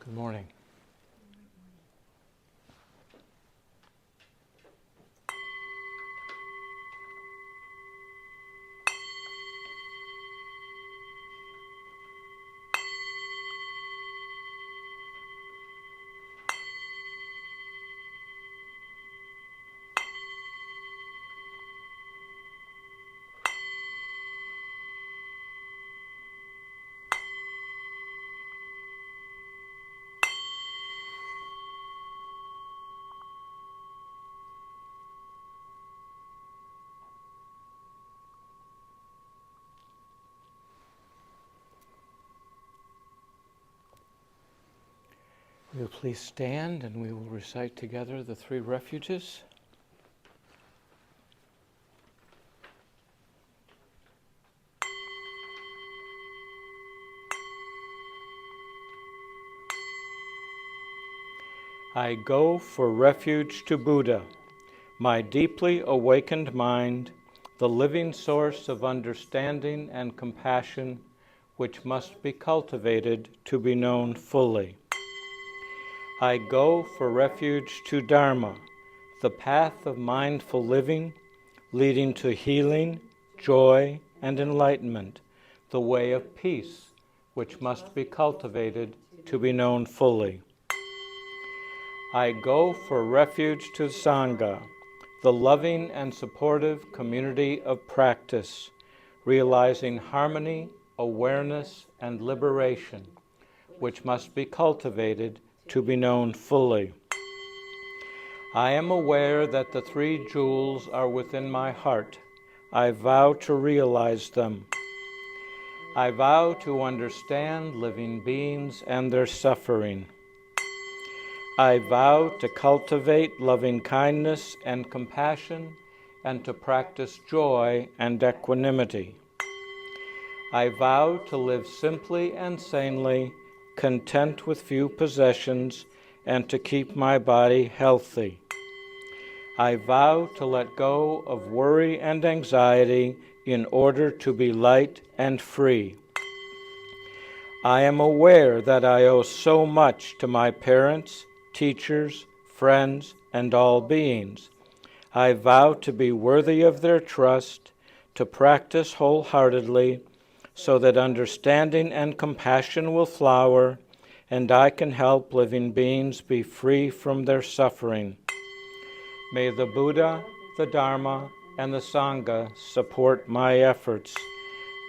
Good morning. Will you please stand and we will recite together the Three Refuges. I go for refuge to Buddha, my deeply awakened mind, the living source of understanding and compassion, which must be cultivated to be known fully. I go for refuge to Dharma, the path of mindful living, leading to healing, joy, and enlightenment, the way of peace, which must be cultivated to be known fully. I go for refuge to Sangha, the loving and supportive community of practice, realizing harmony, awareness, and liberation, which must be cultivated to be known fully. I am aware that the three jewels are within my heart. I vow to realize them. I vow to understand living beings and their suffering. I vow to cultivate loving kindness and compassion and to practice joy and equanimity. I vow to live simply and sanely, content with few possessions, and to keep my body healthy. I vow to let go of worry and anxiety in order to be light and free. I am aware that I owe so much to my parents, teachers, friends, and all beings. I vow to be worthy of their trust, to practice wholeheartedly, so that understanding and compassion will flower, and I can help living beings be free from their suffering. May the Buddha, the Dharma, and the Sangha support my efforts.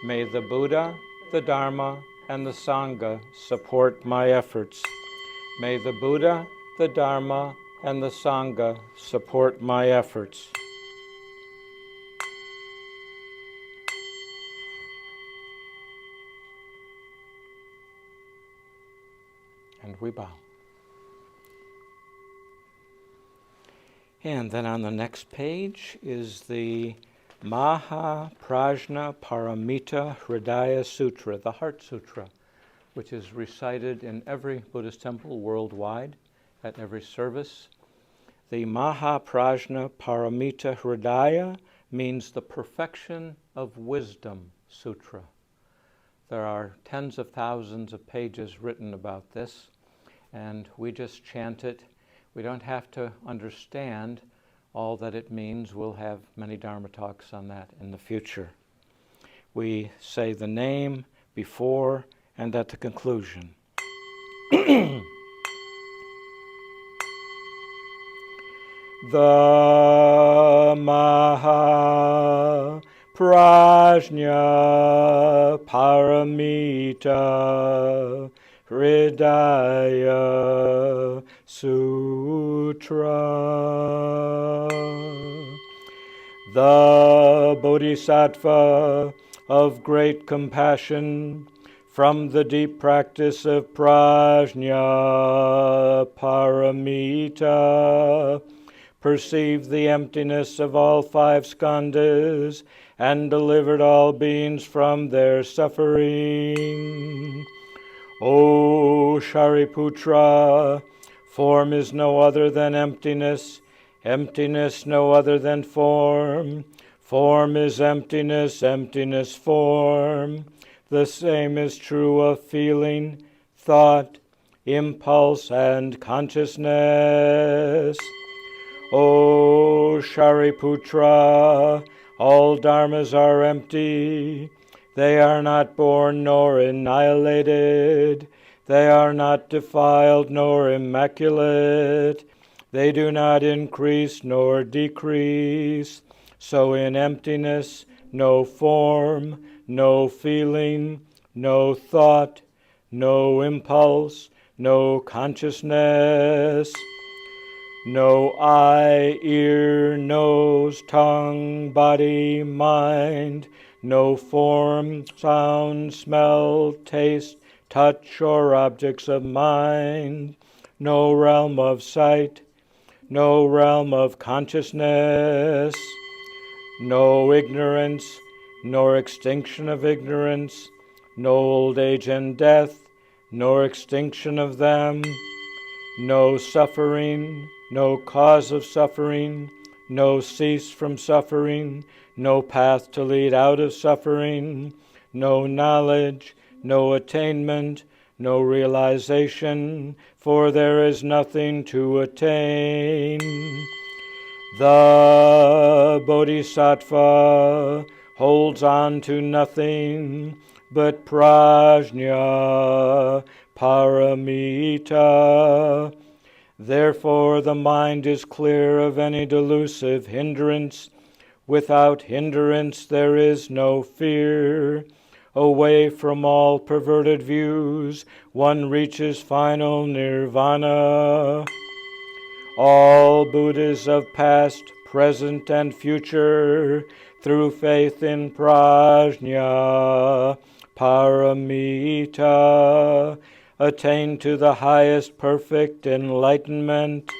May the Buddha, the Dharma, and the Sangha support my efforts. May the Buddha, the Dharma, and the Sangha support my efforts. And we bow. And then on the next page is the Maha Prajna Paramita Hridaya Sutra, the Heart Sutra, which is recited in every Buddhist temple worldwide at every service. The Maha Prajna Paramita Hridaya means the perfection of wisdom sutra. There are tens of thousands of pages written about this, and we just chant it. We don't have to understand all that it means. We'll have many Dharma talks on that in the future. We say the name before and at the conclusion. The Maha Prajna Paramita Hridaya Sutra. The Bodhisattva of great compassion, from the deep practice of Prajna Paramita, perceived the emptiness of all five skandhas and delivered all beings from their suffering. O Shariputra, form is no other than emptiness, emptiness no other than form. Form is emptiness, emptiness form. The same is true of feeling, thought, impulse and consciousness. O Shariputra, all dharmas are empty. They are not born nor annihilated. They are not defiled nor immaculate. They do not increase nor decrease. So in emptiness, no form, no feeling, no thought, no impulse, no consciousness, no eye, ear, nose, tongue, body, mind, no form, sound, smell, taste, touch, or objects of mind, no realm of sight, no realm of consciousness, no ignorance, nor extinction of ignorance, no old age and death, nor extinction of them, no suffering, no cause of suffering, no cease from suffering, no path to lead out of suffering, no knowledge, no attainment, no realization, for there is nothing to attain. The Bodhisattva holds on to nothing but prajna, paramita. Therefore the mind is clear of any delusive hindrance. Without hindrance there is no fear. Away from all perverted views, one reaches final nirvana. All Buddhas of past, present, and future, through faith in prajna, paramita, attain to the highest perfect enlightenment.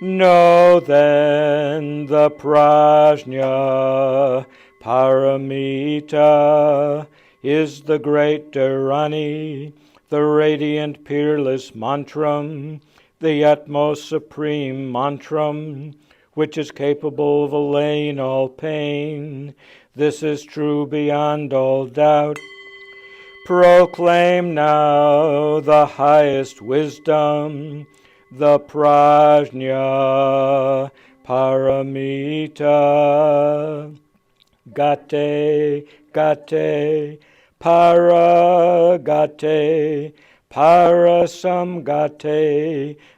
Know then the prajna, paramita, is the great dharani, the radiant peerless mantram, the utmost supreme mantram, which is capable of allaying all pain. This is true beyond all doubt. Proclaim now the highest wisdom, the prajna, paramita. Gate, gate, paragate, parasamgate,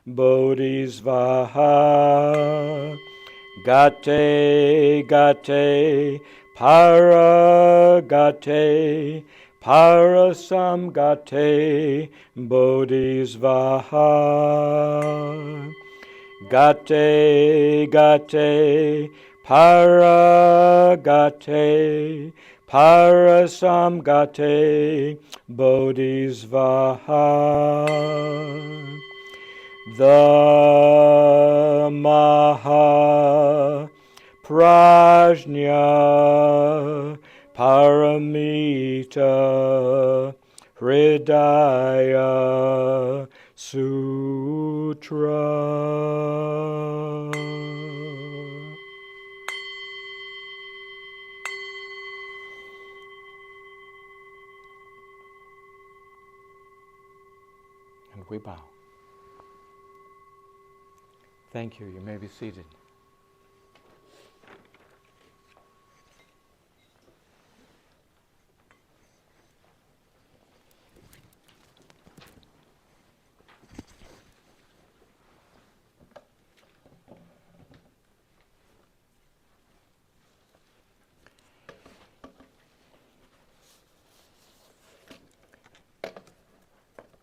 bodhisvaha. Gate, gate, paragate, parasamgate, bodhisvaha. Gate, gate, paragate, parasamgate, bodhisvaha. The Maha Prajna Paramita Hridaya Sutra. And we bow. Thank you. You may be seated.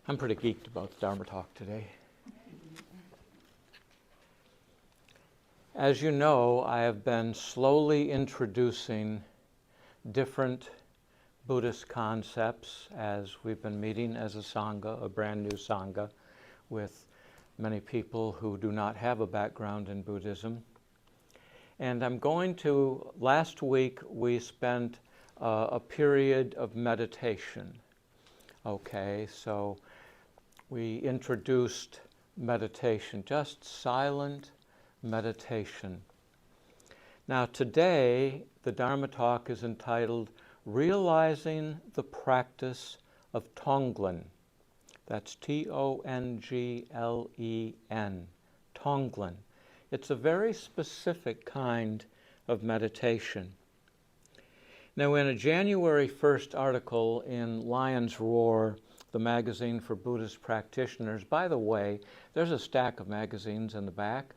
I'm pretty geeked about the Dharma talk today. As you know, I have been slowly introducing different Buddhist concepts as we've been meeting as a Sangha, a brand new Sangha, with many people who do not have a background in Buddhism. And last week we spent a period of meditation. Okay, so we introduced meditation, just silent meditation. Now today, the Dharma talk is entitled Realizing the Practice of Tonglen. That's Tonglen. Tonglen. It's a very specific kind of meditation. Now, in a January 1st article in Lion's Roar, the magazine for Buddhist practitioners, by the way, there's a stack of magazines in the back,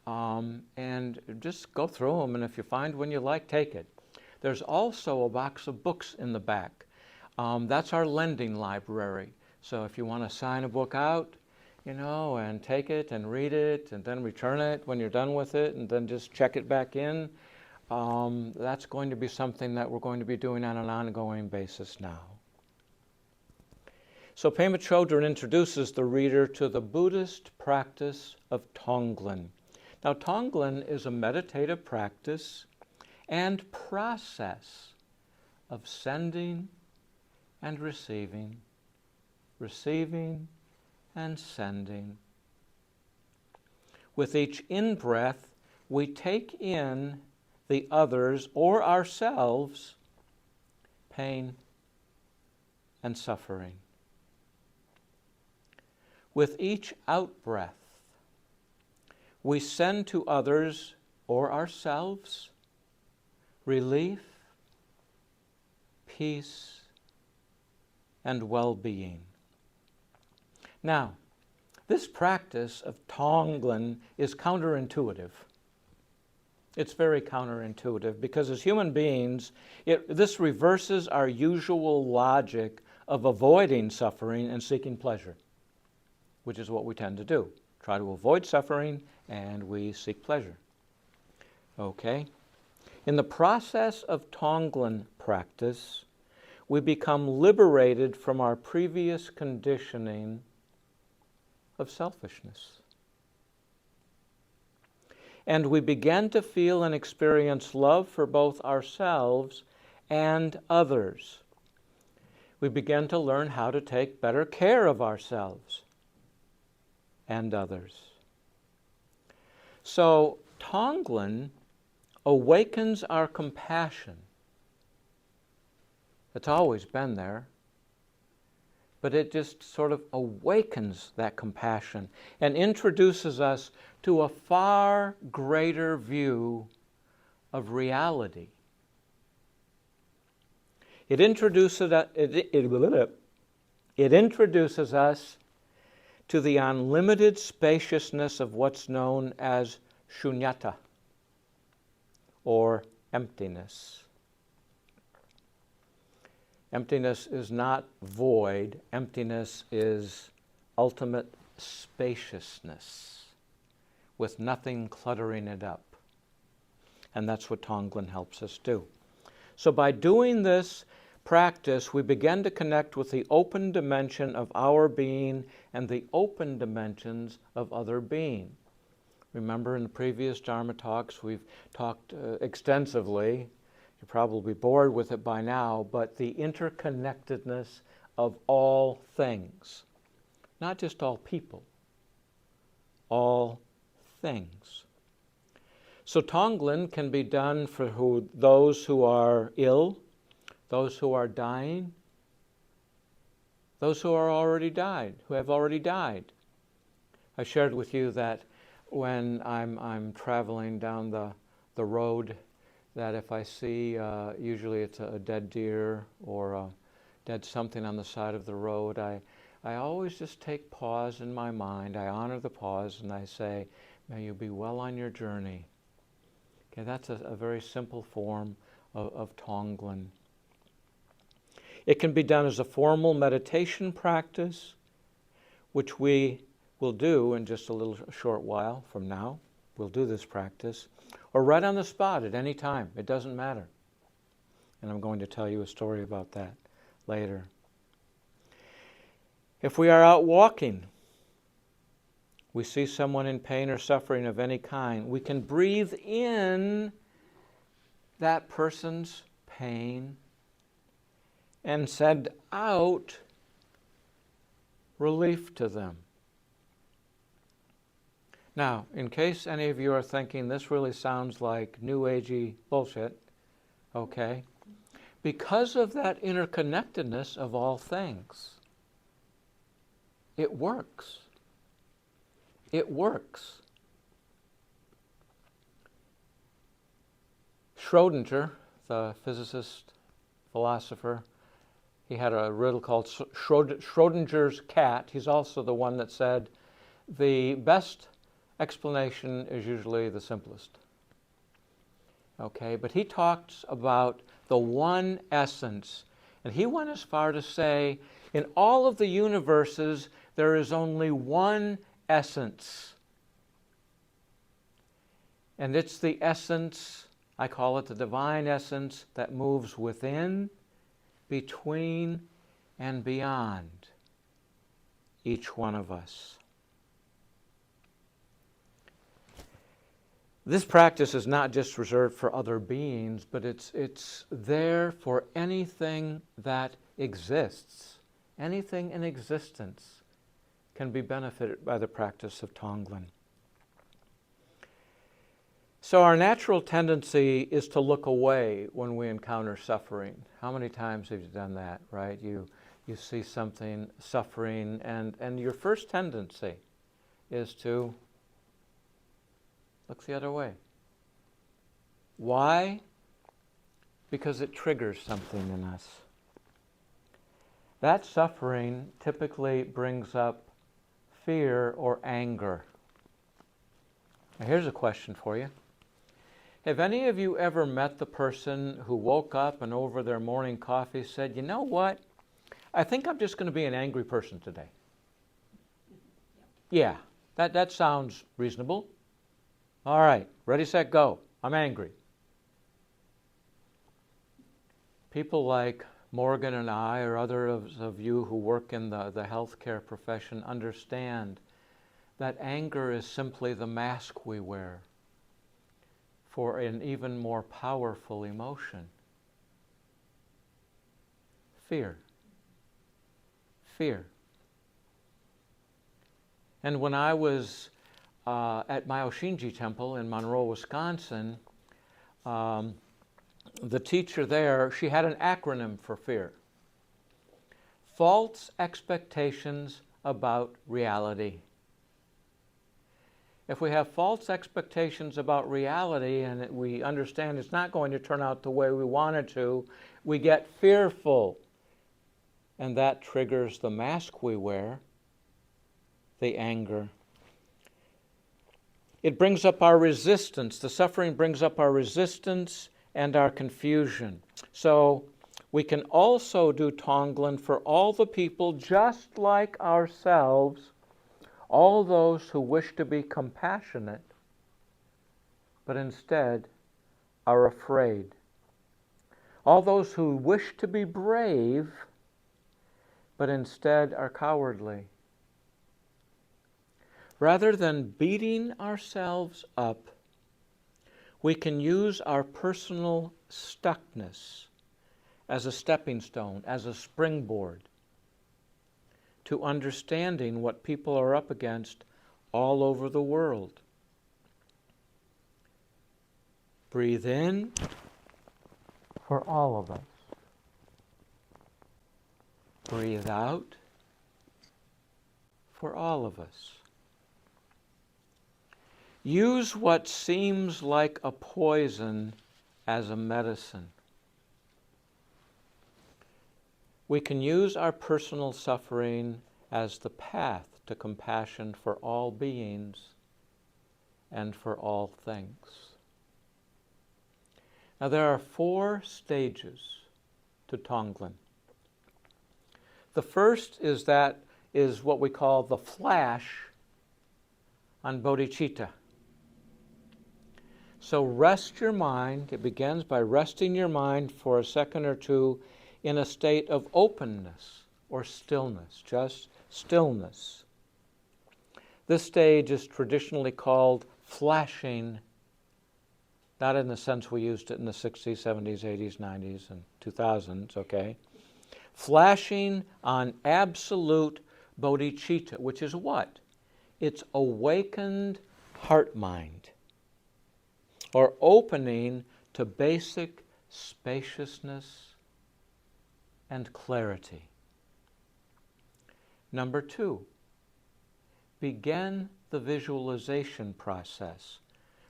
and just go through them, and if you find one you like, take it. There's also a box of books in the back. That's our lending library. So if you want to sign a book out, and take it and read it and then return it when you're done with it and then just check it back in, that's going to be something that we're going to be doing on an ongoing basis now. So Pema Chodron introduces the reader to the Buddhist practice of Tonglen. Now, Tonglen is a meditative practice and process of sending and receiving and sending. With each in-breath, we take in the others or ourselves' pain and suffering. With each out-breath, we send to others or ourselves relief, peace, and well-being. Now, this practice of Tonglen is counterintuitive. It's very counterintuitive because as human beings, this reverses our usual logic of avoiding suffering and seeking pleasure, which is what we tend to do. Try to avoid suffering and we seek pleasure. Okay? In the process of Tonglen practice, we become liberated from our previous conditioning of selfishness. And we begin to feel and experience love for both ourselves and others. We begin to learn how to take better care of ourselves and others. So Tonglen awakens our compassion. It's always been there, but it just sort of awakens that compassion and introduces us to a far greater view of reality. It introduces us to the unlimited spaciousness of what's known as shunyata, or emptiness. Emptiness is not void. Emptiness is ultimate spaciousness with nothing cluttering it up. And that's what Tonglen helps us do. So by doing this practice, we begin to connect with the open dimension of our being and the open dimensions of other being. Remember in the previous Dharma talks, we've talked extensively, you're probably bored with it by now, but the interconnectedness of all things. Not just all people, all things. So Tonglen can be done for those who are ill, those who are dying, those who have already died. I shared with you that when I'm traveling down the road, that if I see, usually it's a dead deer or a dead something on the side of the road, I always just take pause in my mind. I honor the pause and I say, may you be well on your journey. Okay, that's a very simple form of Tonglen. It can be done as a formal meditation practice, which we will do in just a short while from now. We'll do this practice. Or right on the spot at any time. It doesn't matter. And I'm going to tell you a story about that later. If we are out walking, we see someone in pain or suffering of any kind, we can breathe in that person's pain and send out relief to them. Now, in case any of you are thinking this really sounds like New Agey bullshit, okay, because of that interconnectedness of all things, It works. It works. Schrodinger, the physicist, philosopher, he had a riddle called Schrodinger's cat. He's also the one that said the best explanation is usually the simplest. Okay, but he talks about the one essence. And he went as far to say, in all of the universes, there is only one essence. And it's the essence, I call it the divine essence, that moves within, between, and beyond each one of us. This practice is not just reserved for other beings, but it's there for anything that exists. Anything in existence can be benefited by the practice of Tonglen. So our natural tendency is to look away when we encounter suffering. How many times have you done that, right? You see something suffering, and your first tendency is to look the other way. Why? Because it triggers something in us. That suffering typically brings up fear or anger. Now here's a question for you. Have any of you ever met the person who woke up and over their morning coffee said, you know what? I think I'm just going to be an angry person today. Yeah, that sounds reasonable. All right, ready, set, go. I'm angry. People like Morgan and I, or others of you who work in the healthcare profession, understand that anger is simply the mask we wear for an even more powerful emotion. Fear. Fear. And when I was at Myoshinji Temple in Monroe, Wisconsin, the teacher there, she had an acronym for fear. False expectations about reality. If we have false expectations about reality and we understand it's not going to turn out the way we want it to, we get fearful. And that triggers the mask we wear, the anger. It brings up our resistance. The suffering brings up our resistance and our confusion. So we can also do Tonglen for all the people just like ourselves, all those who wish to be compassionate, but instead are afraid. All those who wish to be brave, but instead are cowardly. Rather than beating ourselves up, we can use our personal stuckness as a stepping stone, as a springboard to understanding what people are up against all over the world. Breathe in for all of us. Breathe out for all of us. Use what seems like a poison as a medicine. We can use our personal suffering as the path to compassion for all beings and for all things. Now there are 4 stages to Tonglen. The first is what we call the flash on bodhicitta. So rest your mind. It begins by resting your mind for a second or two in a state of openness or stillness, just stillness. This stage is traditionally called flashing, not in the sense we used it in the 60s, 70s, 80s, 90s, and 2000s, okay? Flashing on absolute bodhicitta, which is what? It's awakened heart-mind, or opening to basic spaciousness and clarity. Number 2, begin the visualization process.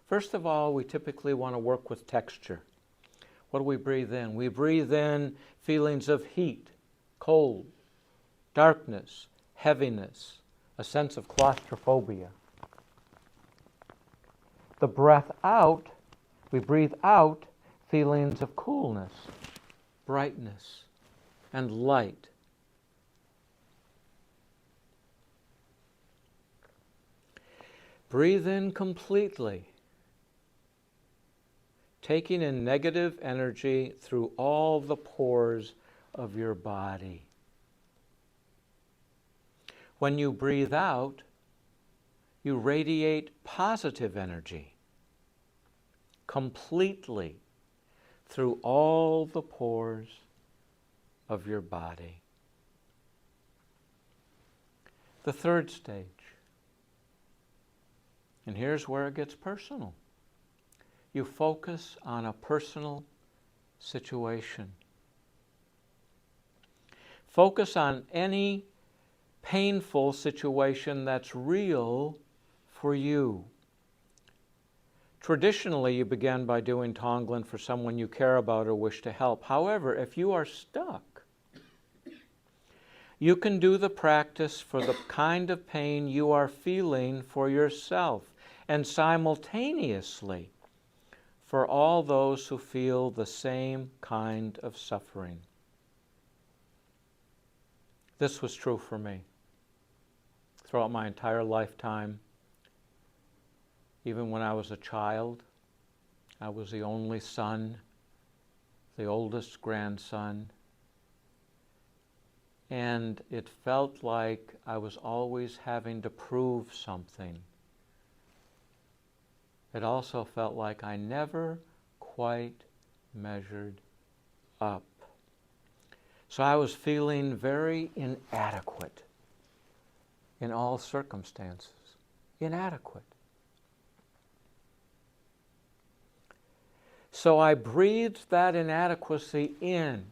First of all, we typically want to work with texture. What do we breathe in? We breathe in feelings of heat, cold, darkness, heaviness, a sense of claustrophobia. The breath out, we breathe out feelings of coolness, brightness, and light. Breathe in completely, taking in negative energy through all the pores of your body. When you breathe out, you radiate positive energy completely through all the pores of your body. The third stage, and here's where it gets personal. You focus on a personal situation. Focus on any painful situation that's real for you. Traditionally, you begin by doing Tonglen for someone you care about or wish to help. However, if you are stuck, you can do the practice for the kind of pain you are feeling for yourself, and simultaneously for all those who feel the same kind of suffering. This was true for me throughout my entire lifetime. Even when I was a child, I was the only son, the oldest grandson, and it felt like I was always having to prove something. It also felt like I never quite measured up. So I was feeling very inadequate in all circumstances. Inadequate. So I breathed that inadequacy in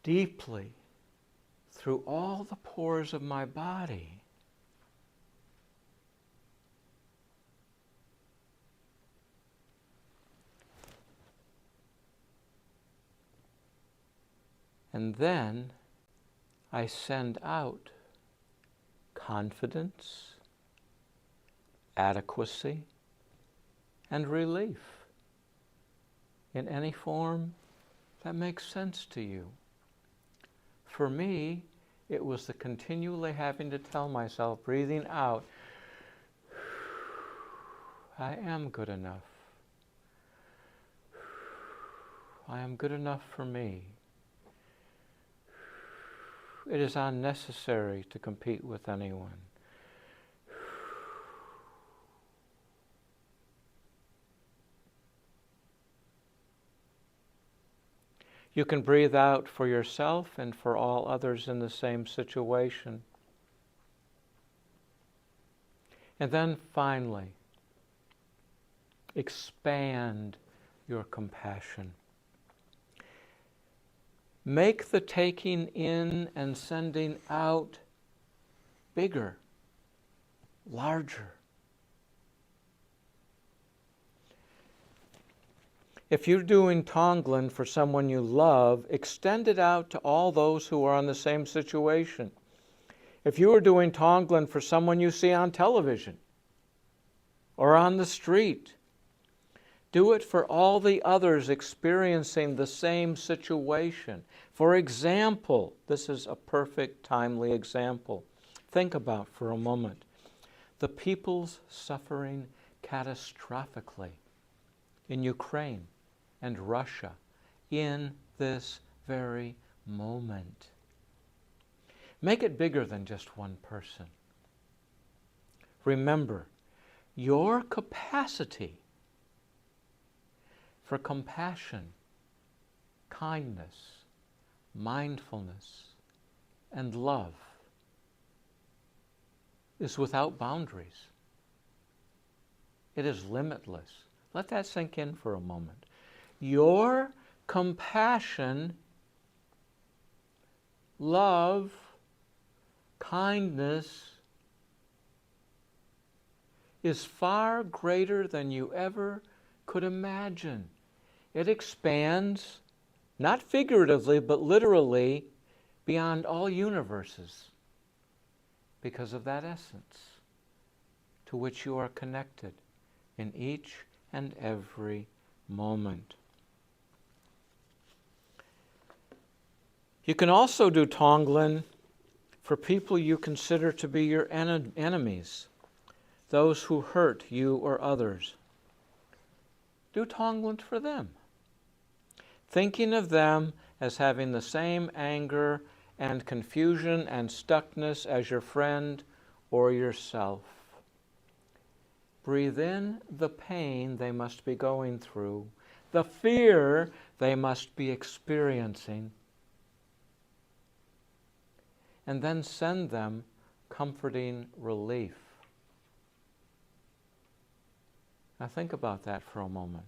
deeply through all the pores of my body. And then I send out confidence, adequacy, and relief in any form that makes sense to you. For me, it was the continually having to tell myself, breathing out, I am good enough. I am good enough for me. It is unnecessary to compete with anyone. You can breathe out for yourself and for all others in the same situation. And then finally, expand your compassion. Make the taking in and sending out bigger, larger. If you're doing Tonglen for someone you love, extend it out to all those who are in the same situation. If you are doing Tonglen for someone you see on television or on the street, do it for all the others experiencing the same situation. For example, this is a perfect, timely example. Think about for a moment the peoples suffering catastrophically in Ukraine and Russia in this very moment. Make it bigger than just one person. Remember, your capacity for compassion, kindness, mindfulness, and love is without boundaries. It is limitless. Let that sink in for a moment. Your compassion, love, kindness is far greater than you ever could imagine. It expands, not figuratively, but literally, beyond all universes because of that essence to which you are connected in each and every moment. You can also do Tonglen for people you consider to be your enemies, those who hurt you or others. Do Tonglen for them, thinking of them as having the same anger and confusion and stuckness as your friend or yourself. Breathe in the pain they must be going through, the fear they must be experiencing, and then send them comforting relief. Now think about that for a moment.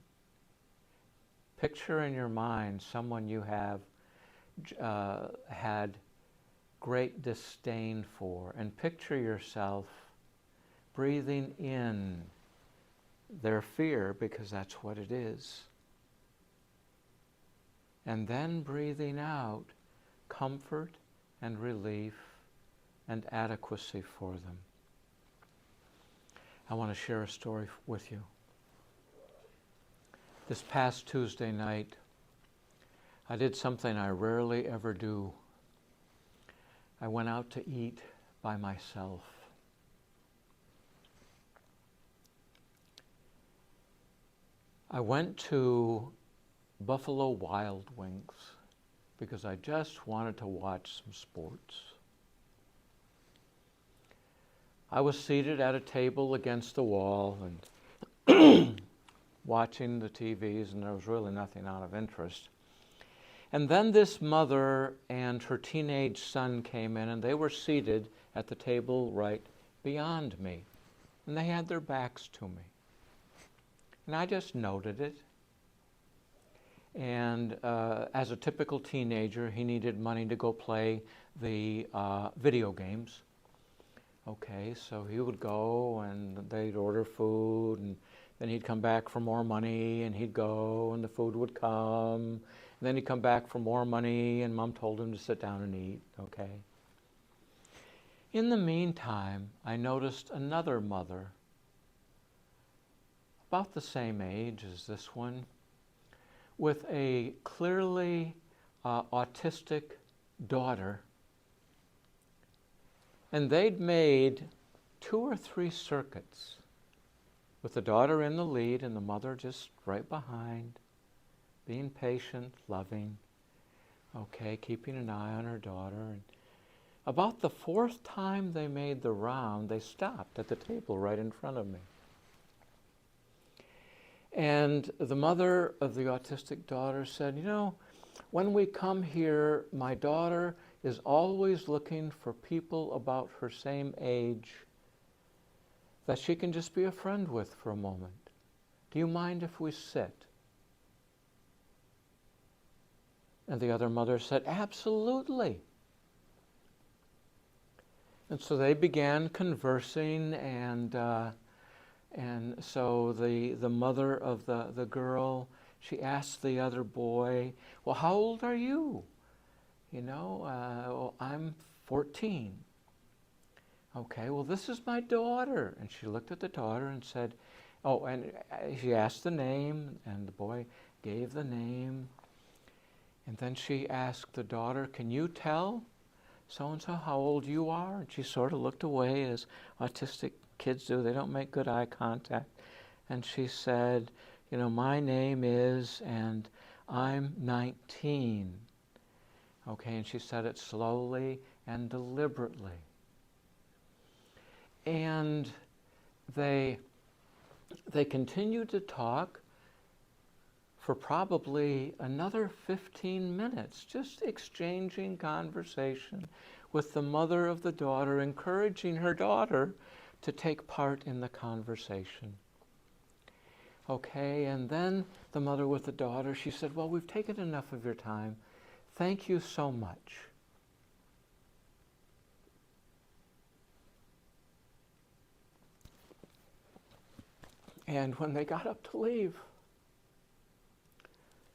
Picture in your mind someone you have had great disdain for, and picture yourself breathing in their fear, because that's what it is, and then breathing out comfort and relief and adequacy for them. I want to share a story with you. This past Tuesday night, I did something I rarely ever do. I went out to eat by myself. I went to Buffalo Wild Wings because I just wanted to watch some sports. I was seated at a table against the wall and watching the TVs, and there was really nothing out of interest. And then this mother and her teenage son came in, and they were seated at the table right beyond me, and they had their backs to me. And I just noted it. And as a typical teenager, he needed money to go play the video games. Okay, so he would go and they'd order food, and then he'd come back for more money, and he'd go and the food would come. And then he'd come back for more money, and Mom told him to sit down and eat, okay? In the meantime, I noticed another mother, about the same age as this one, with a clearly autistic daughter. And they'd made 2 or 3 circuits with the daughter in the lead and the mother just right behind, being patient, loving, okay, keeping an eye on her daughter. And about the 4th time they made the round, they stopped at the table right in front of me. And the mother of the autistic daughter said, you know, when we come here, my daughter is always looking for people about her same age that she can just be a friend with for a moment. Do you mind if we sit? And the other mother said, absolutely. And so they began conversing, and so the mother of the girl, she asked the other boy, well, how old are you? You know, well, I'm 14. Okay, well, this is my daughter. And she looked at the daughter and said, oh, and she asked the name, and the boy gave the name. And then she asked the daughter, can you tell so-and-so how old you are? And she sort of looked away, as autistic kids do. They don't make good eye contact. And she said, you know, my name is, and I'm 19. Okay, and she said it slowly and deliberately. And they continued to talk for probably another 15 minutes, just exchanging conversation with the mother of the daughter, encouraging her daughter to take part in the conversation. Okay, and then the mother with the daughter, she said, well, we've taken enough of your time. Thank you so much. And when they got up to leave,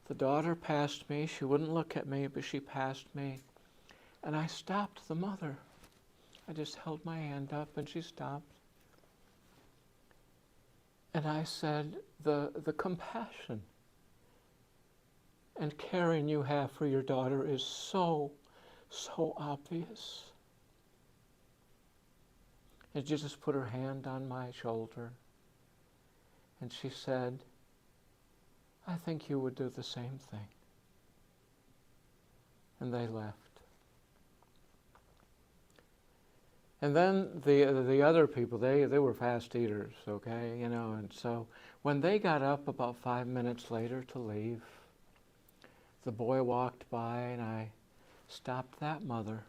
the daughter passed me. She wouldn't look at me, but she passed me. And I stopped the mother. I just held my hand up and she stopped. And I said, the compassion and caring you have for your daughter is so, so obvious. And she just put her hand on my shoulder. And she said, I think you would do the same thing. And they left. And then the other people, they were fast eaters, okay, and so when they got up about 5 minutes later to leave, the boy walked by and I stopped that mother.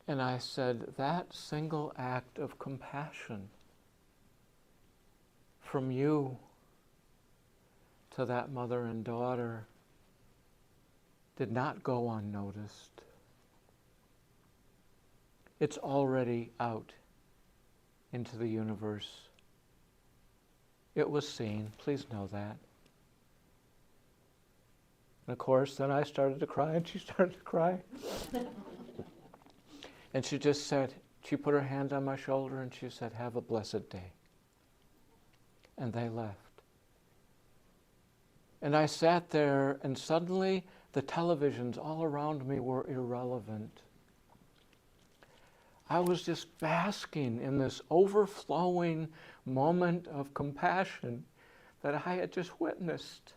And I said, that single act of compassion from you to that mother and daughter did not go unnoticed. It's already out into the universe. It was seen. Please know that. And of course, then I started to cry and she started to cry. And she just said, she put her hand on my shoulder and she said, have a blessed day. And they left. And I sat there and suddenly the televisions all around me were irrelevant. I was just basking in this overflowing moment of compassion that I had just witnessed.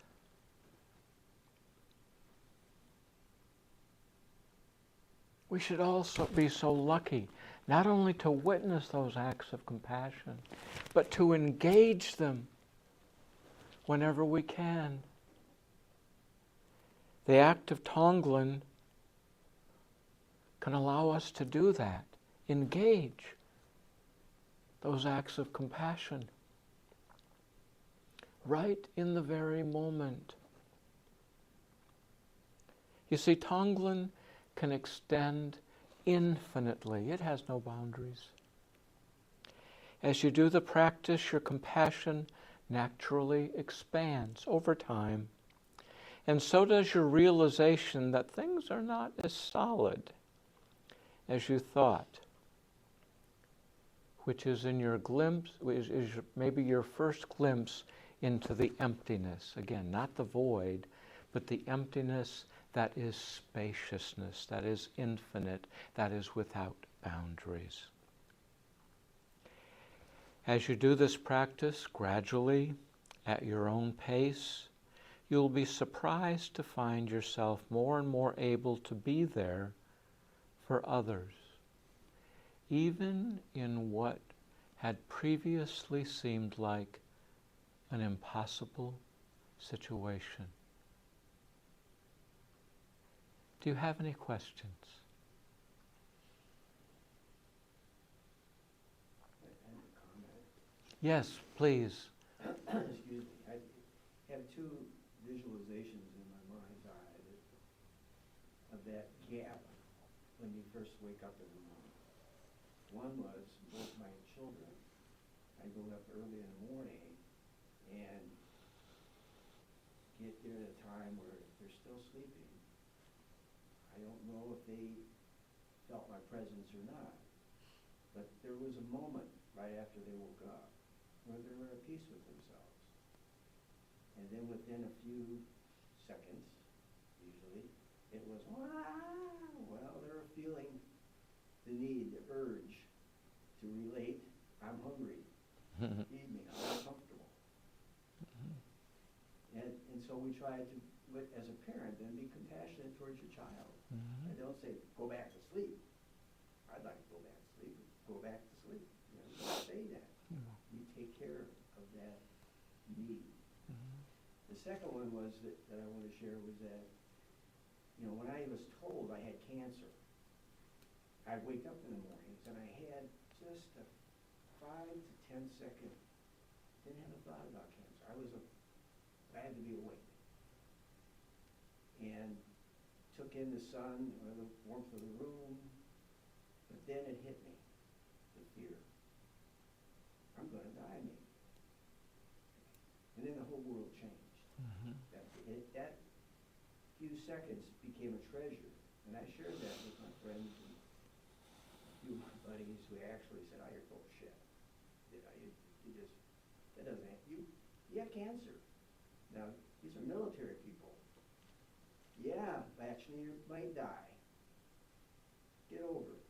We should also be so lucky, not only to witness those acts of compassion, but to engage them whenever we can. The act of Tonglen can allow us to do that. Engage those acts of compassion right in the very moment. You see, Tonglen can extend infinitely. It has no boundaries. As you do the practice, your compassion naturally expands over time. And so does your realization that things are not as solid as you thought, which is in your glimpse, is maybe your first glimpse into the emptiness. Again, not the void, but the emptiness that is spaciousness, that is infinite, that is without boundaries. As you do this practice gradually, at your own pace, you'll be surprised to find yourself more and more able to be there for others, even in what had previously seemed like an impossible situation. Do you have any questions? Yes, please. Excuse me. I have two visualizations in my mind's eye of that gap when you first wake up in the morning. One was both my children. I go up early in the morning and get there at a time where they're still sleeping. I don't know if they felt my presence or not, but there was a moment right after they woke up where they were at peace with themselves. And then within a few seconds, usually, it was, wow, well, they were feeling the need, the urge to relate, I'm hungry, feed me, I'm uncomfortable. And so we try to, as a parent, then be compassionate towards your child. I don't say, go back to sleep. I'd like to go back to sleep. Go back to sleep. You don't say that. You take care of that need. The second one was that I want to share was that, when I was told I had cancer, I'd wake up in the mornings and I had just a 5 to 10 second, didn't have a thought about cancer. I was glad to be awake. And took in the sun, or the warmth of the room, but then it hit me, the fear. I'm going to die, maybe. that few seconds became a treasure. And I shared that with my friends and a few of my buddies who actually said, "Oh, you're full of shit. You know, you just, that doesn't happen. You have cancer." Now, these are military people. Yeah, actually, you might die. Get over it.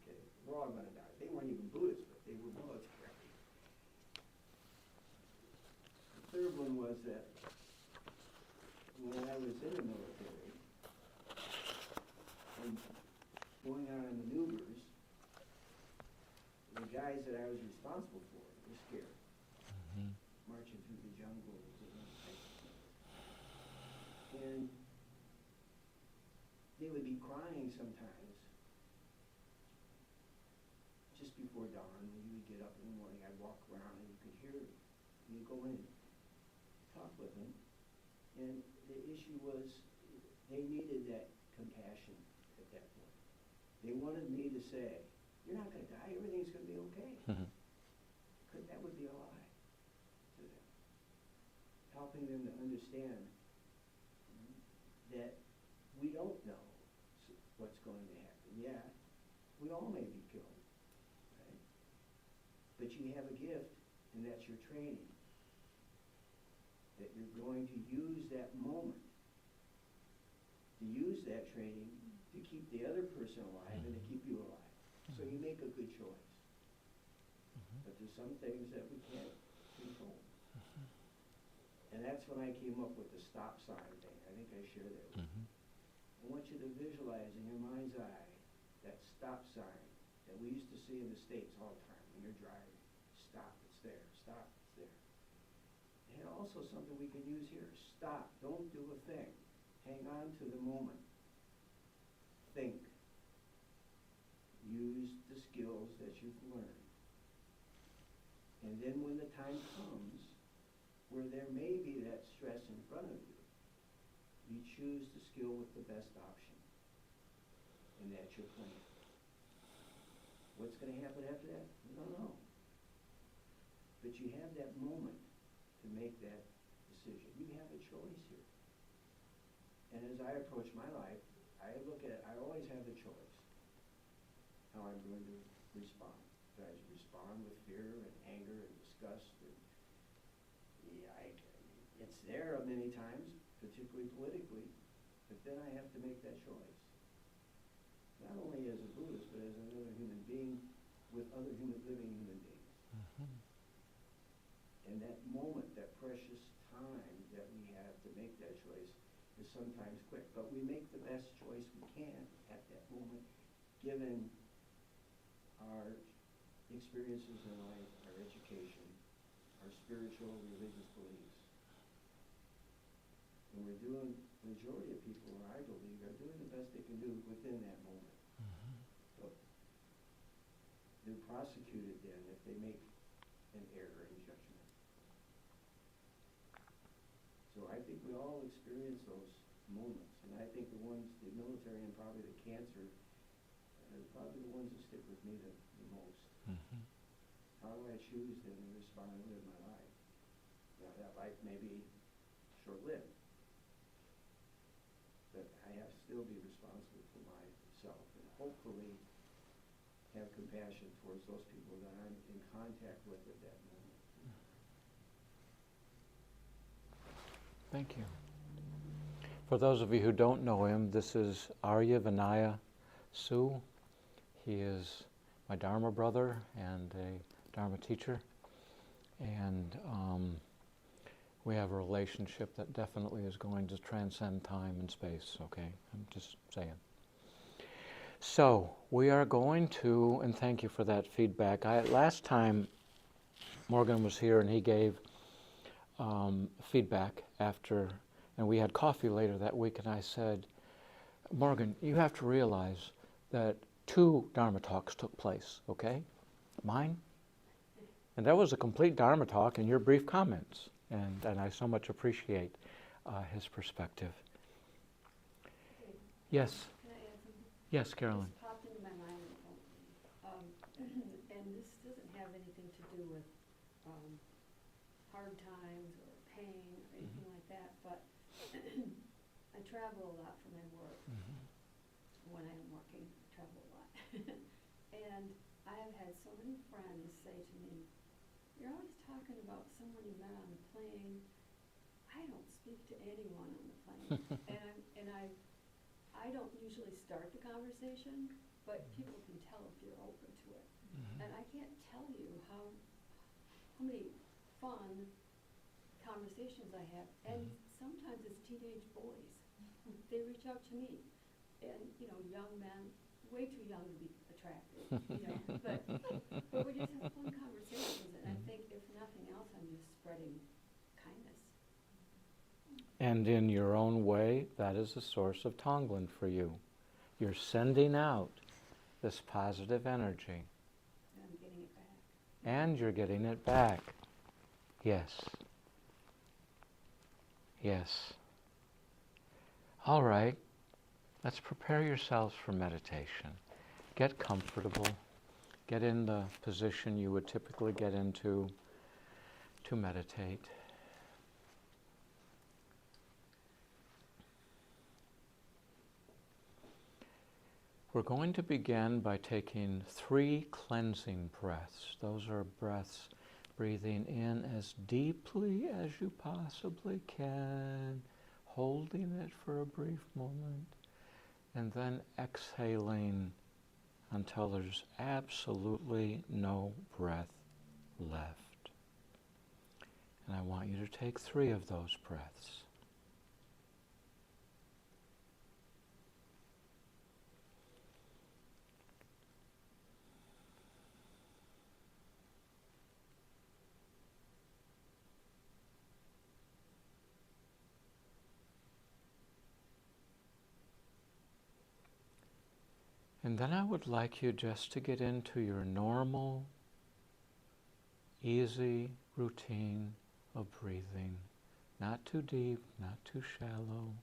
Okay, we're all going to die. They weren't even Buddhists, but they were military. The third one was that when I was in the military and going out on maneuvers, the guys that I was responsible for were scared, marching through the jungles and those types of things. And they would be crying sometimes just before dawn. When you would get up in the morning, I'd walk around and you could hear them. And you'd go in and talk with them. And the issue was they needed that compassion at that point. They wanted me to say, "You're not going to die, everything's going to be okay." Because that would be a lie to them. Helping them to understand that we don't know what's going to happen. Yeah, we all may be killed, right? But you have a gift, and that's your training. That you're going to use that moment, to use that training to keep the other person alive and to keep you alive. So you make a good choice. But there's some things that we can't control. And that's when I came up with the stop sign thing. I think I shared that with you. I want you to visualize in your mind's eye that stop sign that we used to see in the States all the time when you're driving. Stop, it's there. Stop, it's there. And also something we can use here. Stop, don't do a thing. Hang on to the moment. Think. Use the skills that you've learned. And then when the time comes where there may be that stress in front of you, you choose the skill with the best option. And that's your plan. What's going to happen after that? We don't know. But you have that moment to make that decision. You have a choice here. And as I approach my life, I look at it, I always have the choice how I'm going to respond. Do I respond with fear and anger and disgust? And it's there many times, particularly politically, but then I have to make that choice. Not only as a Buddhist, but as another human being with other living human beings. And that moment, that precious time that we have to make that choice is sometimes quick. But we make the best choice we can at that moment, given our experiences in life, our education, our spiritual, religious beliefs. And we're doing, the majority of people, I believe, are doing the best they can do within that moment. But they're prosecuted then if they make an error in judgment. So I think we all experience those moments, and I think the military and probably the cancer, are probably the ones that stick with me the most. How do I choose then to respond and live my life? Now that life may be short-lived, but I have to still be responsible for myself and hopefully have compassion towards those people that I'm in contact with at that moment. Thank you. For those of you who don't know him, this is Arya Vinaya Su. He is my Dharma brother and a Dharma teacher. And we have a relationship that definitely is going to transcend time and space, okay? I'm just saying. So, we are going to, and thank you for that feedback. Last time Morgan was here and he gave feedback after, and we had coffee later that week, and I said, Morgan, you have to realize that 2 Dharma talks took place, okay? Mine. And that was a complete Dharma talk and your brief comments. And I so much appreciate his perspective. Yes? Can I add something? Yes, Carolyn. This popped into my mind. And this doesn't have anything to do with hard times or pain or anything like that, but I travel a lot for my work. Mhm. When I am working, I travel a lot. And I have had so many friends say to me, "You're always talking about someone you met on the plane. I don't speak to anyone on the plane." I don't usually start the conversation, but people can tell if you're open to it. Mhm. And I can't tell you how many fun conversations I have. And sometimes it's teenage boys. They reach out to me. And, young men, way too young to be attractive, but we just have fun conversations. And I think if nothing else, I'm just spreading kindness. And in your own way, that is a source of Tonglen for you. You're sending out this positive energy. And I'm getting it back. And you're getting it back. Yes. Yes. All right. Let's prepare yourselves for meditation. Get comfortable. Get in the position you would typically get into to meditate. We're going to begin by taking 3 cleansing breaths. Those are breaths breathing in as deeply as you possibly can, holding it for a brief moment, and then exhaling until there's absolutely no breath left. And I want you to take 3 of those breaths. And then I would like you just to get into your normal, easy routine of breathing. Not too deep, not too shallow.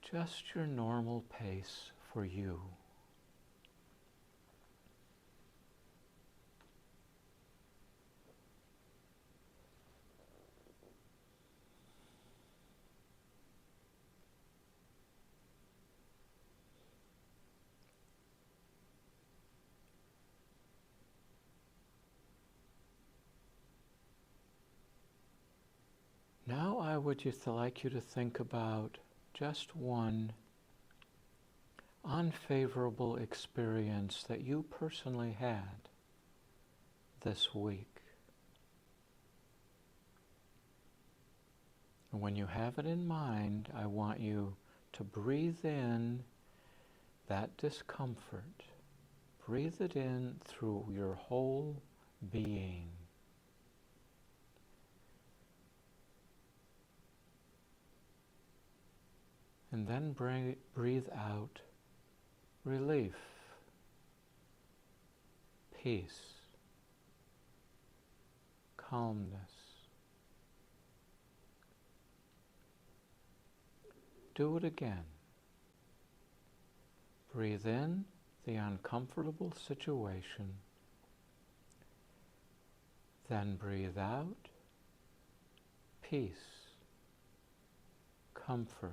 Just your normal pace for you. Now I would like you to think about just one unfavorable experience that you personally had this week. And when you have it in mind, I want you to breathe in that discomfort. Breathe it in through your whole being. And then breathe out relief, peace, calmness. Do it again. Breathe in the uncomfortable situation. Then breathe out peace, comfort.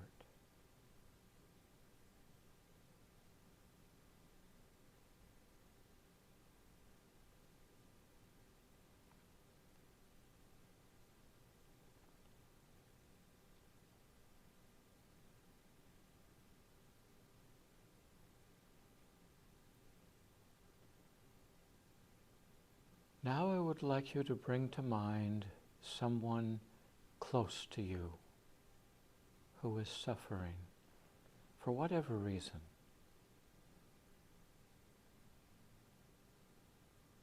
Now I would like you to bring to mind someone close to you who is suffering for whatever reason.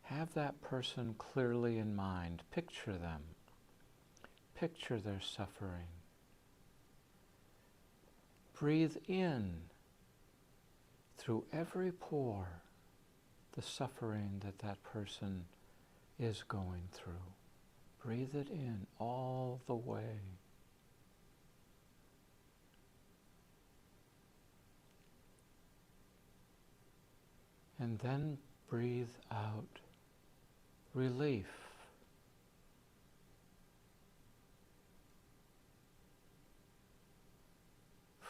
Have that person clearly in mind. Picture them. Picture their suffering. Breathe in through every pore the suffering that that person is going through. Breathe it in all the way. And then breathe out relief,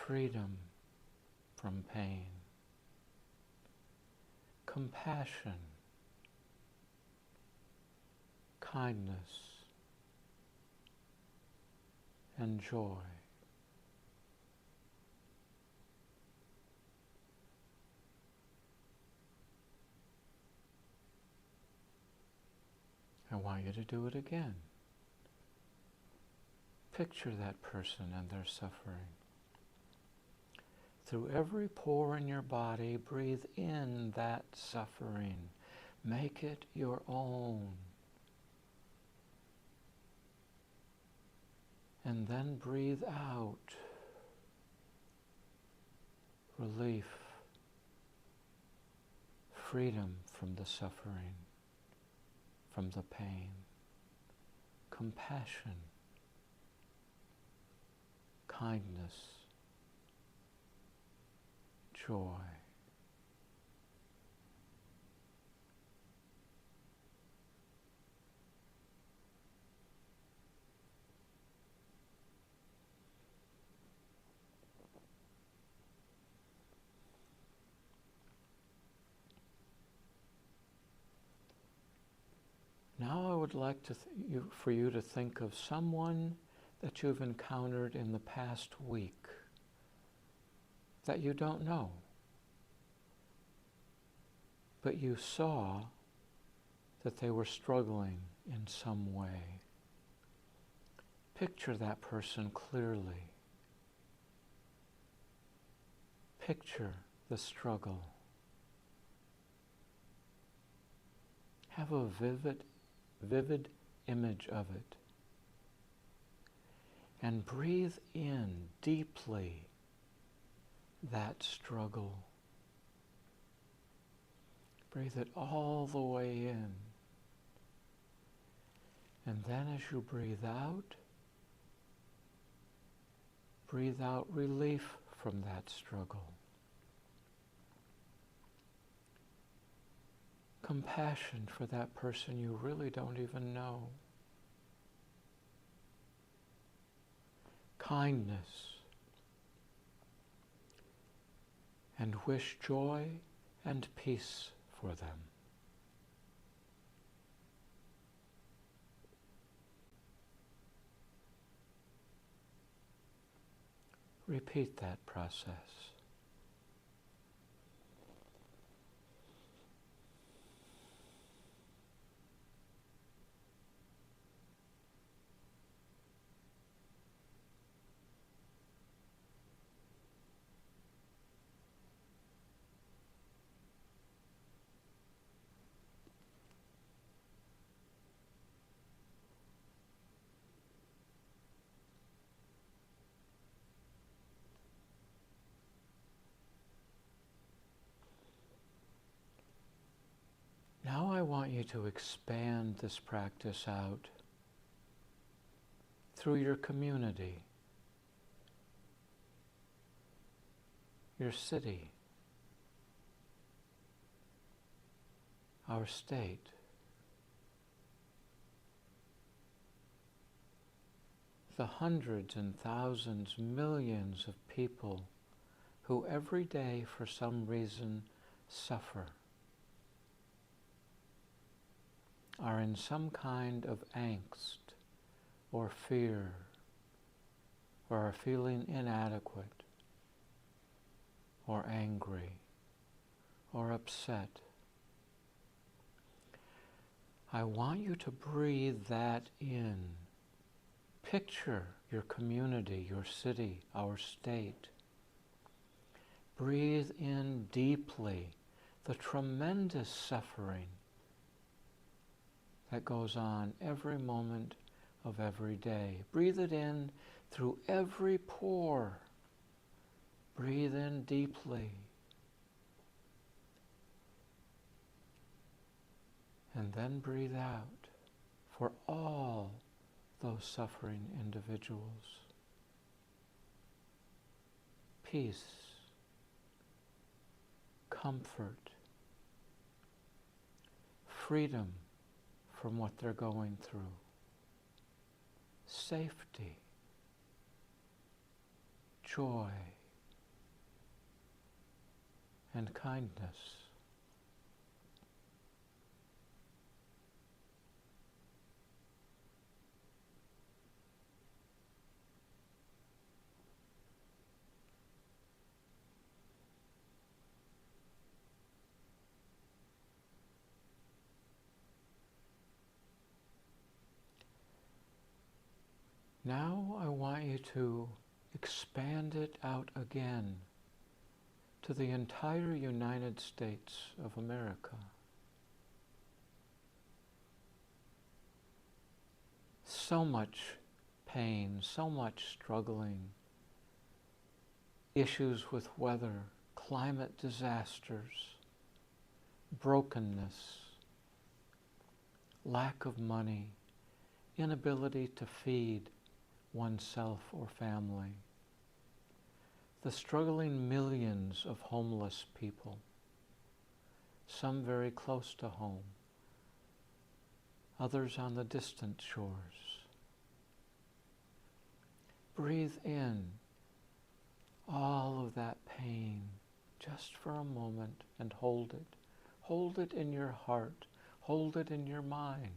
freedom from pain, compassion, kindness, and joy. I want you to do it again. Picture that person and their suffering. Through every pore in your body, breathe in that suffering. Make it your own. And then breathe out relief, freedom from the suffering, from the pain, compassion, kindness, joy. Now I would like for you to think of someone that you've encountered in the past week that you don't know, but you saw that they were struggling in some way. Picture that person clearly. Picture the struggle. Have a vivid image of it. And breathe in deeply that struggle. Breathe it all the way in. And then as you breathe out relief from that struggle. Compassion for that person you really don't even know. Kindness. And wish joy and peace for them. Repeat that process. Now I want you to expand this practice out through your community, your city, our state, the hundreds and thousands, millions of people who every day for some reason suffer, are in some kind of angst or fear, or are feeling inadequate, or angry, or upset. I want you to breathe that in. Picture your community, your city, our state. Breathe in deeply the tremendous suffering that goes on every moment of every day. Breathe it in through every pore. Breathe in deeply. And then breathe out for all those suffering individuals. Peace, comfort, freedom from what they're going through, safety, joy, and kindness. Now I want you to expand it out again to the entire United States of America. So much pain, so much struggling, issues with weather, climate disasters, brokenness, lack of money, inability to feed oneself or family, the struggling millions of homeless people, some very close to home, others on the distant shores. Breathe in all of that pain just for a moment and hold it. Hold it in your heart. Hold it in your mind.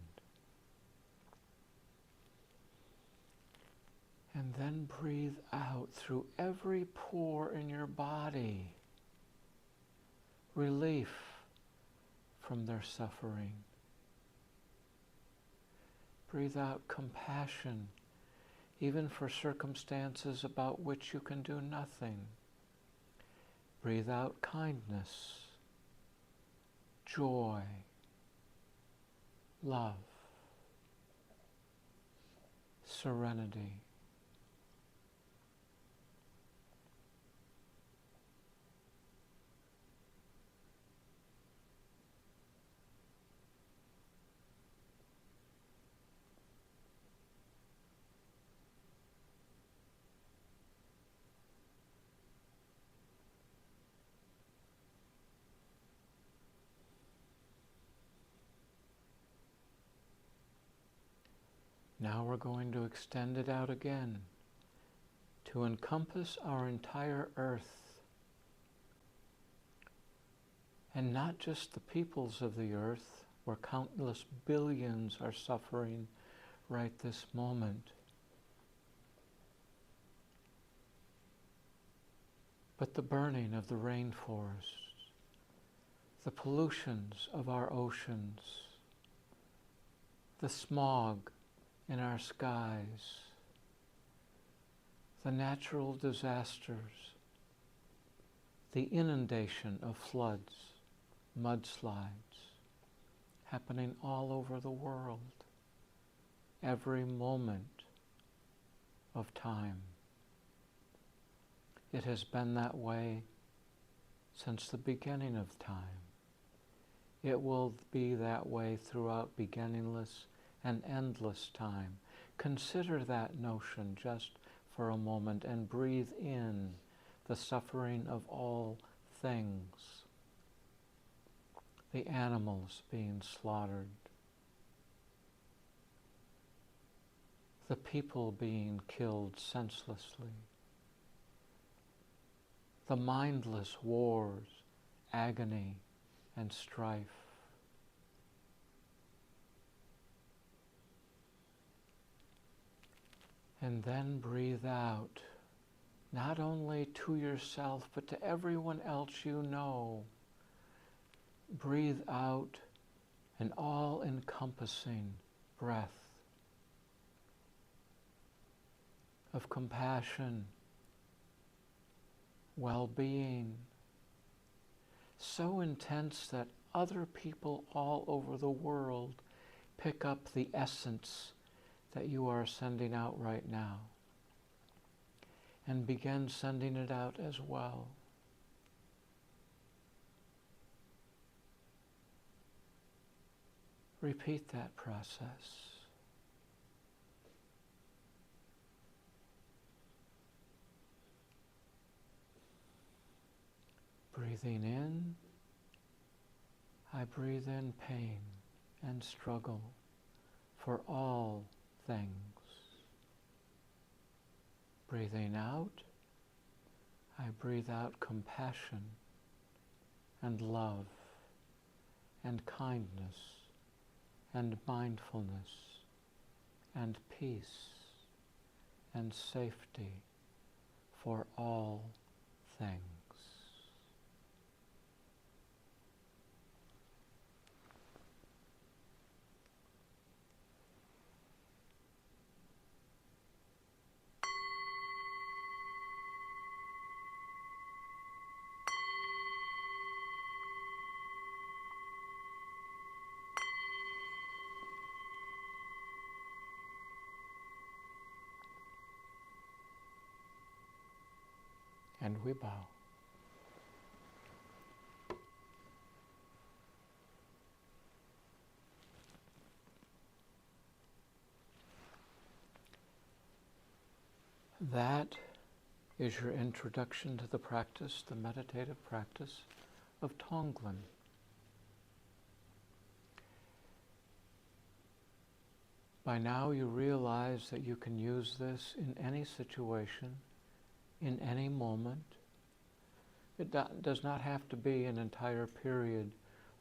And then breathe out through every pore in your body. Relief from their suffering. Breathe out compassion, even for circumstances about which you can do nothing. Breathe out kindness, joy, love, serenity. Now we're going to extend it out again to encompass our entire earth. And not just the peoples of the earth, where countless billions are suffering right this moment, but the burning of the rainforests, the pollutions of our oceans, the smog in our skies, the natural disasters, the inundation of floods, mudslides, happening all over the world, every moment of time. It has been that way since the beginning of time. It will be that way throughout beginningless and endless time. Consider that notion just for a moment and breathe in the suffering of all things. The animals being slaughtered, the people being killed senselessly, the mindless wars, agony, and strife. And then breathe out, not only to yourself, but to everyone else you know. Breathe out an all-encompassing breath of compassion, well-being, so intense that other people all over the world pick up the essence that you are sending out right now and begin sending it out as well. Repeat that process. Breathing in, I breathe in pain and struggle for all things. Breathing out, I breathe out compassion and love and kindness and mindfulness and peace and safety for all things. And we bow. That is your introduction to the practice, the meditative practice of Tonglen. By now you realize that you can use this in any situation, in any moment. It does not have to be an entire period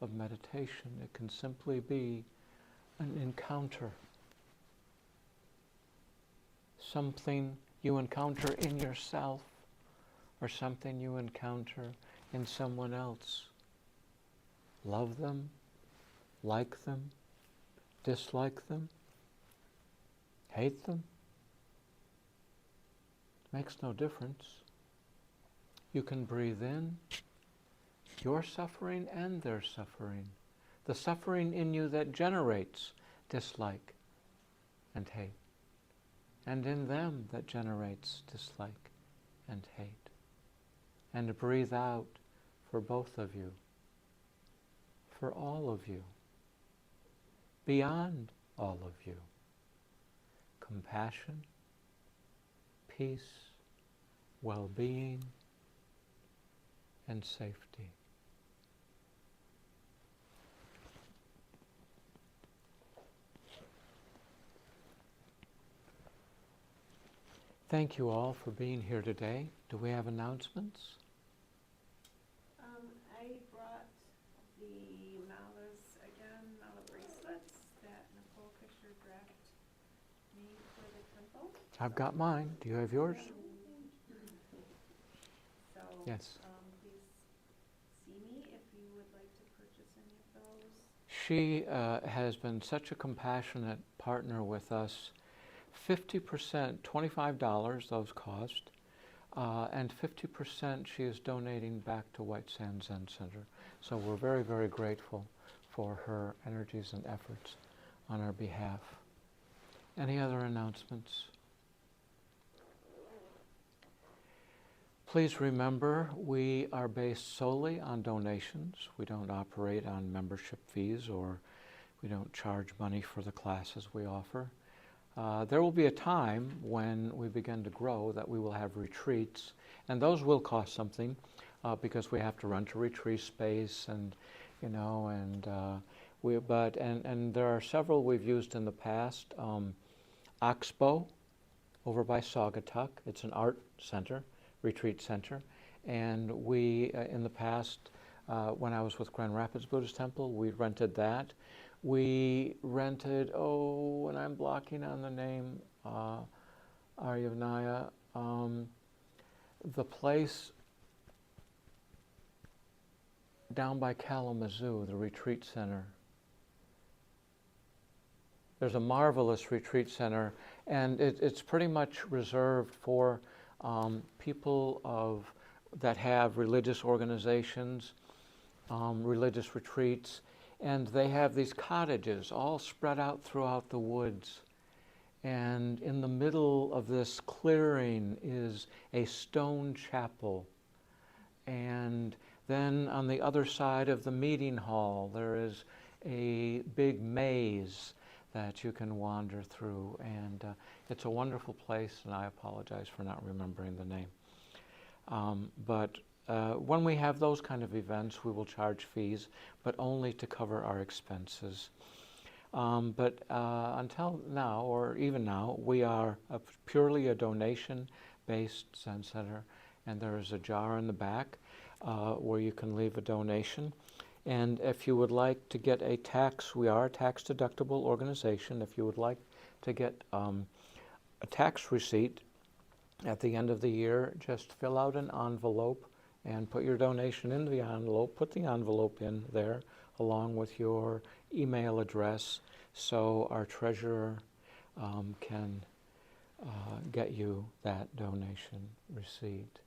of meditation. It can simply be an encounter. Something you encounter in yourself or something you encounter in someone else. Love them, like them, dislike them, hate them. Makes no difference. You can breathe in your suffering and their suffering. The suffering in you that generates dislike and hate. And in them that generates dislike and hate. And breathe out for both of you. For all of you. Beyond all of you. Compassion, peace, well-being, and safety. Thank you all for being here today. Do we have announcements? I brought the mala bracelets that Nicole Fisher Draft made for the temple. I've got mine. Do you have yours? So, Yes. please see me if you would like to purchase any of those. She has been such a compassionate partner with us. 50%, $25 those cost, and 50% she is donating back to White Sands Zen Center. So we're very, very grateful for her energies and efforts on our behalf. Any other announcements? Please remember, we are based solely on donations. We don't operate on membership fees, or we don't charge money for the classes we offer. There will be a time when we begin to grow that we will have retreats, and those will cost something because we have to rent a retreat space, and and there are several we've used in the past. Oxbow over by Saugatuck. It's an art center, retreat center, and we in the past when I was with Grand Rapids Buddhist Temple, we rented that. We rented, and I'm blocking on the name, Aryavnaya, the place down by Kalamazoo, the retreat center. There's a marvelous retreat center, and it's pretty much reserved for people that have religious organizations, religious retreats. And they have these cottages all spread out throughout the woods. And in the middle of this clearing is a stone chapel. And then on the other side of the meeting hall, there is a big maze that you can wander through. And it's a wonderful place, and I apologize for not remembering the name. But when we have those kind of events, we will charge fees, but only to cover our expenses. But until now, or even now, we are purely a donation-based Zen Center, and there is a jar in the back where you can leave a donation. And if you would like to get a tax, we are a tax-deductible organization. If you would like to get a tax receipt at the end of the year, just fill out an envelope and put your donation in the envelope. Put the envelope in there along with your email address so our treasurer can get you that donation receipt.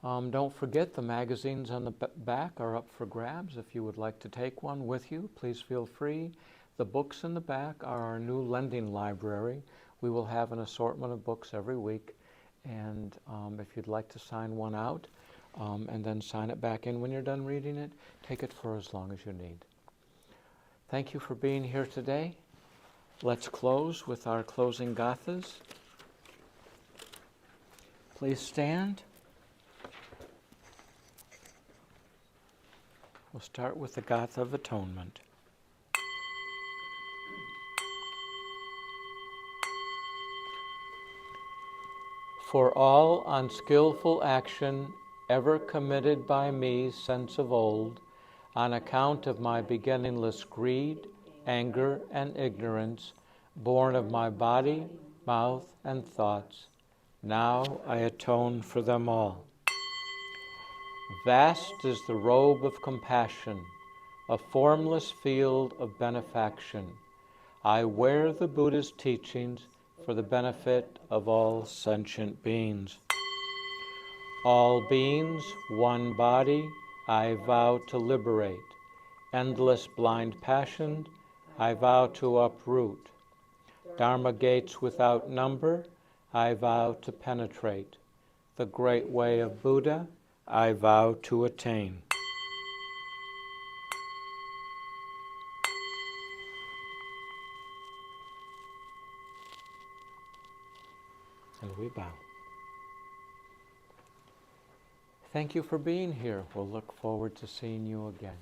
Don't forget, the magazines on the back are up for grabs. If you would like to take one with you, please feel free. The books in the back are our new lending library. We will have an assortment of books every week, and if you'd like to sign one out and then sign it back in when you're done reading it, take it for as long as you need. Thank you for being here today. Let's close with our closing Gathas. Please stand. We'll start with the Gatha of Atonement. For all unskillful action ever committed by me since of old, on account of my beginningless greed, anger, and ignorance, born of my body, mouth, and thoughts, now I atone for them all. Vast is the robe of compassion, a formless field of benefaction. I wear the Buddha's teachings for the benefit of all sentient beings. All beings, one body, I vow to liberate. Endless blind passion, I vow to uproot. Dharma gates without number, I vow to penetrate. The great way of Buddha, I vow to attain. And we bow. Thank you for being here. We'll look forward to seeing you again.